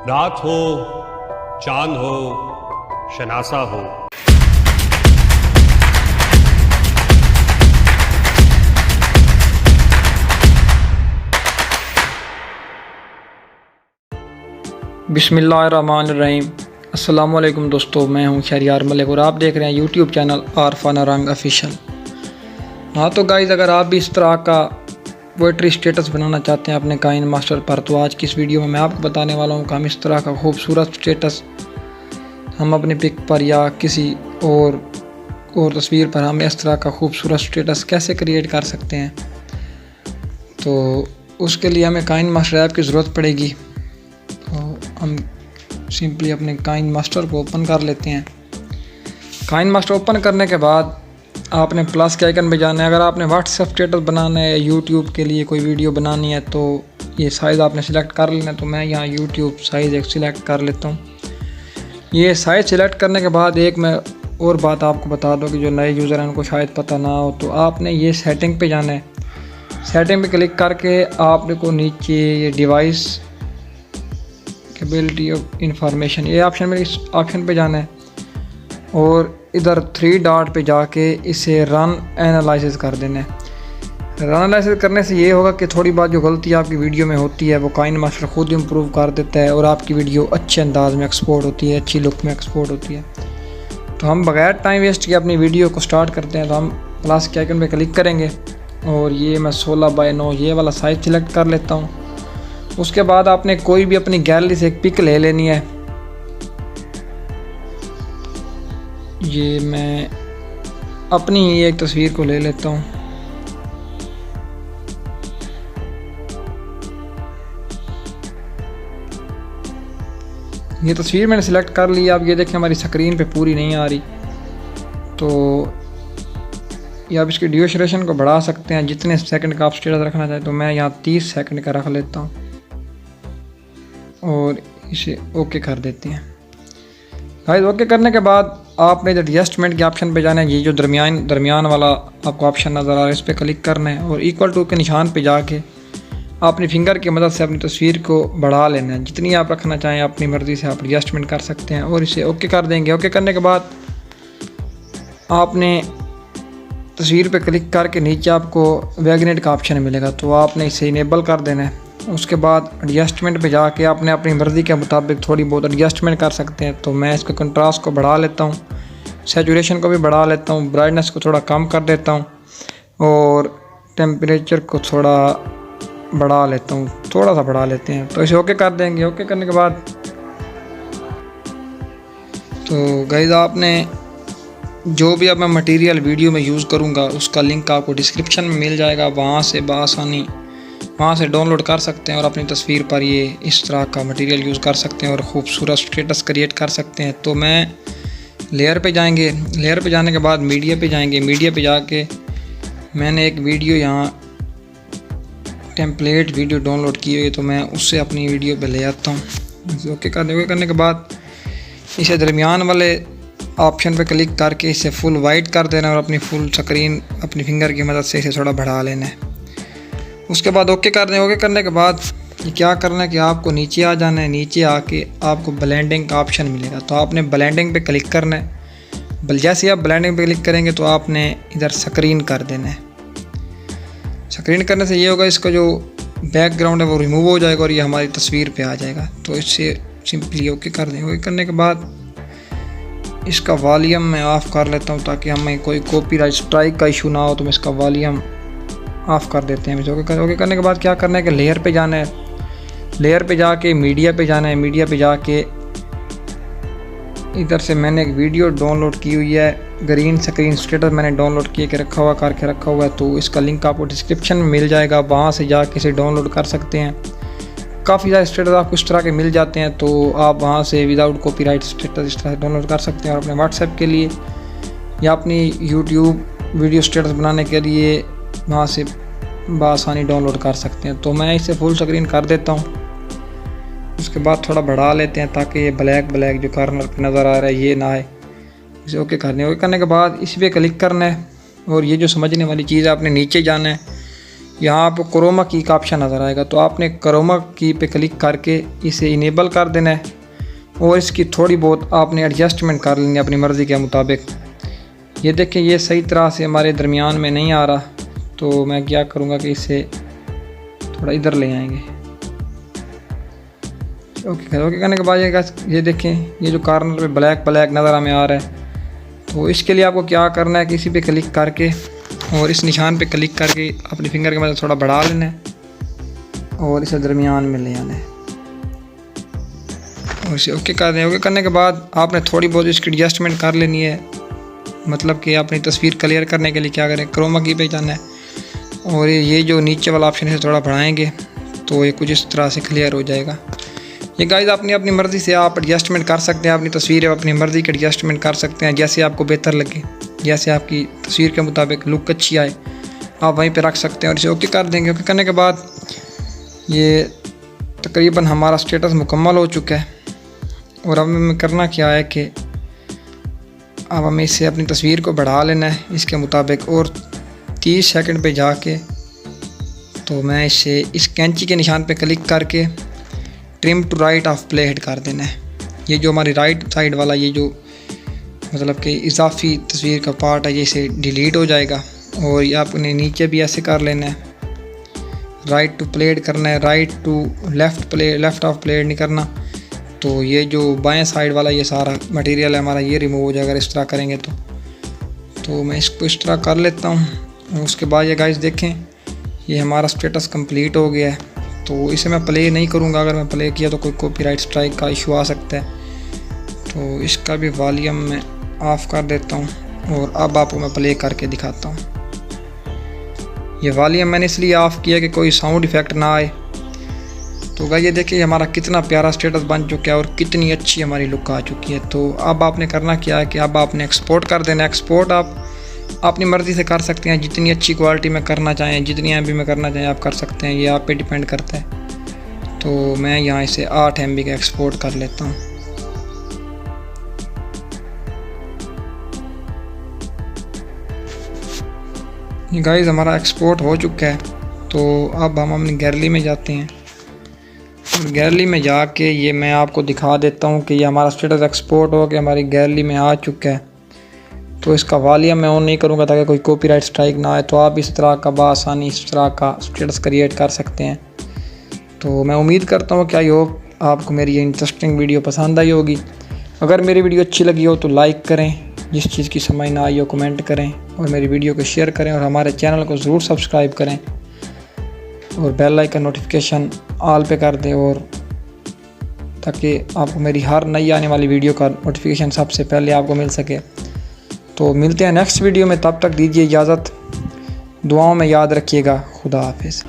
रात हो, चांद हो, शनासा हो। बिस्मिल्लाहिर्रहमानिर्रहीम। अस्सलामुअलैकुम दोस्तों, मैं हूं शहरियार मलिक और आप देख रहे हैं यूट्यूब चैनल आरफाना रंग ऑफिशियल। हाँ तो गाइज़, अगर आप भी इस तरह का पोइट्री स्टेटस बनाना चाहते हैं अपने काइन मास्टर पर, तो आज की इस वीडियो में मैं आपको बताने वाला हूं कि हम इस तरह का खूबसूरत स्टेटस हम अपने पिक पर या किसी और तस्वीर पर हम इस तरह का खूबसूरत स्टेटस कैसे क्रिएट कर सकते हैं। तो उसके लिए हमें काइन मास्टर ऐप की ज़रूरत पड़ेगी। तो हम सिंपली अपने काइन मास्टर को ओपन कर लेते हैं। काइन मास्टर ओपन करने के बाद आपने प्लस के आइकन पे जाना है। अगर आपने व्हाट्सएप स्टेटस बनाना है या यूट्यूब के लिए कोई वीडियो बनानी है तो ये साइज़ आपने सिलेक्ट कर लेना है। तो मैं यहाँ यूट्यूब साइज़ एक सिलेक्ट कर लेता हूँ। ये साइज़ सिलेक्ट करने के बाद एक मैं और बात आपको बता दूँ कि जो नए यूज़र हैं उनको शायद पता ना हो, तो आपने ये सेटिंग पे जाना है। सेटिंग पे क्लिक करके आपने को नीचे ये डिवाइस कैपेबिलिटी ऑफ इंफॉर्मेशन ये ऑप्शन में इस ऑप्शन पे जाना है और इधर 3 डॉट पे जाके इसे रन एनालिसिस कर देना है। रन एनालिसिस करने से ये होगा कि थोड़ी बात जो गलती आपकी वीडियो में होती है वो काइन मास्टर खुद इम्प्रूव कर देता है और आपकी वीडियो अच्छे अंदाज में एक्सपोर्ट होती है, अच्छी लुक में एक्सपोर्ट होती है। तो हम बगैर टाइम वेस्ट किए अपनी वीडियो को स्टार्ट करते हैं। तो हम प्लस के आइकन पे क्लिक करेंगे और ये मैं 16:9 ये वाला साइज़ सिलेक्ट कर लेता हूँ। उसके बाद आपने कोई भी अपनी गैलरी से एक पिक ले लेनी है। ये मैं अपनी ही एक तस्वीर को ले लेता हूँ। ये तस्वीर मैंने सिलेक्ट कर ली। आप ये देखें हमारी स्क्रीन पे पूरी नहीं आ रही, तो या आप इसकी ड्यूरेशन को बढ़ा सकते हैं जितने सेकंड का आप स्टेटस रखना चाहें। तो मैं यहाँ 30 सेकंड का रख लेता हूँ और इसे ओके कर देते हैं। गाइस, ओके करने के बाद आपने एडजस्टमेंट के ऑप्शन पे जाना है। ये जो दरमियान वाला आपको ऑप्शन नज़र आ रहा है इस पर क्लिक करना है और इक्वल टू के निशान पे जाके अपनी फिंगर की मदद से अपनी तस्वीर को बढ़ा लेना है। जितनी आप रखना चाहें अपनी मर्ज़ी से आप एडजस्टमेंट कर सकते हैं और इसे ओके कर देंगे। ओके करने के बाद आपने तस्वीर पे क्लिक करके नीचे आपको वैगनेट का ऑप्शन मिलेगा, तो आपने इसे इनेबल कर देना है। उसके बाद एडजस्टमेंट पे जाके आपने अपनी मर्ज़ी के मुताबिक थोड़ी बहुत एडजस्टमेंट कर सकते हैं। तो मैं इसके कंट्रास्ट को बढ़ा लेता हूँ, सैचुरेशन को भी बढ़ा लेता हूँ, ब्राइटनेस को थोड़ा कम कर देता हूँ और टेम्परेचर को थोड़ा बढ़ा लेता हूँ, थोड़ा सा बढ़ा लेते हैं। तो इसे ओके कर देंगे। ओके करने के बाद तो गाइस, आपने जो भी अब मैं मटेरियल वीडियो में यूज़ करूँगा उसका लिंक आपको डिस्क्रिप्शन में मिल जाएगा। वहाँ से बआसानी वहाँ से डाउनलोड कर सकते हैं और अपनी तस्वीर पर ये इस तरह का मटेरियल यूज़ कर सकते हैं और ख़ूबसूरत स्टेटस क्रिएट कर सकते हैं। तो मैं लेयर पे जाएंगे। लेयर पे जाने के बाद मीडिया पे जाएंगे। मीडिया पे जाके मैंने एक वीडियो यहाँ टेम्पलेट वीडियो डाउनलोड की हुई है, तो मैं उससे अपनी वीडियो पे ले आता हूँ। ओके करने के बाद इसे दरमियान वाले ऑप्शन पे क्लिक करके इसे फुल वाइट कर देना और अपनी फुल स्क्रीन अपनी फिंगर की मदद से इसे थोड़ा बढ़ा लेना है। उसके बाद ओके कर दें। ओके करने के बाद ये क्या करना है कि आपको नीचे आ जाना है। नीचे आके आपको ब्लेंडिंग का ऑप्शन मिलेगा, तो आपने ब्लेंडिंग पे क्लिक करना है। जैसे आप ब्लेंडिंग पे क्लिक करेंगे तो आपने इधर स्क्रीन कर देना है। स्क्रीन करने से ये होगा इसका जो बैकग्राउंड है वो रिमूव हो जाएगा और ये हमारी तस्वीर पे आ जाएगा। तो इससे सिंपली ओके कर दें। ओके करने के बाद इसका वॉल्यूम मैं ऑफ़ कर लेता हूँ ताकि हमें कोई कॉपीराइट स्ट्राइक का इशू ना हो, तो मैं इसका वॉल्यूम ऑफ़ कर देते हैं। ओके करने के बाद क्या करना है कि लेयर पे जाना है। लेयर पे जाके मीडिया पे जाना है। मीडिया पे जाके इधर से मैंने एक वीडियो डाउनलोड की हुई है, ग्रीन स्क्रीन स्टेटस मैंने डाउनलोड करके रखा हुआ है। तो इसका लिंक आपको डिस्क्रिप्शन में मिल जाएगा, वहाँ से जाके इसे डाउनलोड कर सकते हैं। काफ़ी सारे स्टेटस आपको इस तरह के मिल जाते हैं, तो आप वहाँ से विदाउट कॉपीराइट स्टेटस इस तरह से डाउनलोड कर सकते हैं और अपने व्हाट्सएप के लिए या अपनी यूट्यूब वीडियो स्टेटस बनाने के लिए वहाँ से बआसानी डाउनलोड कर सकते हैं। तो मैं इसे फुल स्क्रीन कर देता हूँ। उसके बाद थोड़ा बढ़ा लेते हैं ताकि ये ब्लैक जो कॉर्नर पे नज़र आ रहा है ये ना आए। इसे ओके करने के बाद इस पर क्लिक करना है और ये जो समझने वाली चीज़ है आपने नीचे जाना है। यहाँ आपको क्रोमा की का ऑप्शन नज़र आएगा, तो आपने क्रोमा की पे क्लिक करके इसे इनेबल कर देना है और इसकी थोड़ी बहुत आपने एडजस्टमेंट कर लेनी है अपनी मर्ज़ी के मुताबिक। ये देखें ये सही तरह से हमारे दरमियान में नहीं आ रहा, तो मैं क्या करूँगा कि इसे थोड़ा इधर ले आएंगे। ओके करने के बाद ये देखें ये जो कॉर्नर पे ब्लैक ब्लैक नज़र हमें आ रहा है, तो इसके लिए आपको क्या करना है कि इसी पे क्लिक करके और इस निशान पे क्लिक करके अपनी फिंगर के मदद थोड़ा बढ़ा लेना है और इसे दरमियान में ले आना है और इसे ओके कर दें। ओके करने के बाद आपने थोड़ी बहुत इसकी एडजस्टमेंट कर लेनी है, मतलब कि अपनी तस्वीर क्लियर करने के लिए क्या करें, क्रोमा की पे जाना है और ये जो नीचे वाला ऑप्शन है थोड़ा बढ़ाएंगे तो ये कुछ इस तरह से क्लियर हो जाएगा। ये गाइस अपनी मर्ज़ी से आप एडजस्टमेंट कर सकते हैं, अपनी तस्वीर अपनी मर्ज़ी की एडजस्टमेंट कर सकते हैं, जैसे आपको बेहतर लगे, जैसे आपकी तस्वीर के मुताबिक लुक अच्छी आए आप वहीं पे रख सकते हैं और इसे ओके कर देंगे। ओके करने के बाद ये तकरीबन हमारा स्टेटस मुकम्मल हो चुका है और अब हमें करना क्या है कि अब हमें इससे अपनी तस्वीर को बढ़ा लेना है इसके मुताबिक और 30 सेकंड पे जाके तो मैं इसे इस कैंची के निशान पे क्लिक करके trim to right of play head कर देना है। ये जो हमारी राइट साइड वाला ये जो मतलब कि इजाफी तस्वीर का पार्ट है ये इसे डिलीट हो जाएगा और ये आपने नीचे भी ऐसे कर लेना है, राइट टू प्ले हेड करना है, right to left of play head नहीं करना। तो ये जो बाएं साइड वाला ये सारा मटेरियल है हमारा ये रिमूव हो जाएगा इस तरह करेंगे तो मैं इसको इस तरह कर लेता हूँ। उसके बाद ये गाइस देखें ये हमारा स्टेटस कंप्लीट हो गया है। तो इसे मैं प्ले नहीं करूँगा, अगर मैं प्ले किया तो कोई कॉपीराइट स्ट्राइक का इशू आ सकता है, तो इसका भी वॉल्यूम मैं ऑफ़ कर देता हूँ और अब आपको मैं प्ले करके दिखाता हूँ। ये वॉल्यूम मैंने इसलिए ऑफ़ किया कि कोई साउंड इफ़ेक्ट ना आए। तो गाइस ये देखिए हमारा कितना प्यारा स्टेटस बन चुका है और कितनी अच्छी हमारी लुक आ चुकी है। तो अब आपने करना क्या है कि अब आपने एक्सपोर्ट कर देना है। एक्सपोर्ट आप अपनी मर्ज़ी से कर सकते हैं, जितनी अच्छी क्वालिटी में करना चाहें, जितनी MB में करना चाहें आप कर सकते हैं, ये आप पे डिपेंड करता है। तो मैं यहाँ इसे 8 MB का एक्सपोर्ट कर लेता हूँ। ये गाइस हमारा एक्सपोर्ट हो चुका है। तो अब हम अपनी गैलरी में जाते हैं और गैलरी में जाके ये मैं आपको दिखा देता हूँ कि ये हमारा स्टेटस एक्सपोर्ट हो के हमारी गैलरी में आ चुका है। तो इसका वॉल्यूम मैं ऑन नहीं करूँगा ताकि कोई कॉपीराइट स्ट्राइक ना आए। तो आप इस तरह का बआसानी इस तरह का स्टेटस क्रिएट कर सकते हैं। तो मैं उम्मीद करता हूँ कि आई होप आपको मेरी ये इंटरेस्टिंग वीडियो पसंद आई होगी। अगर मेरी वीडियो अच्छी लगी हो तो लाइक करें, जिस चीज़ की समझ ना आई हो कमेंट करें और मेरी वीडियो को शेयर करें और हमारे चैनल को ज़रूर सब्सक्राइब करें और बेल आइकन नोटिफिकेशन ऑल पे कर दें और ताकि आपको मेरी हर नई आने वाली वीडियो का नोटिफिकेशन सबसे पहले आपको मिल सके। तो मिलते हैं नेक्स्ट वीडियो में, तब तक दीजिए इजाज़त, दुआओं में याद रखिएगा। खुदा हाफिज़।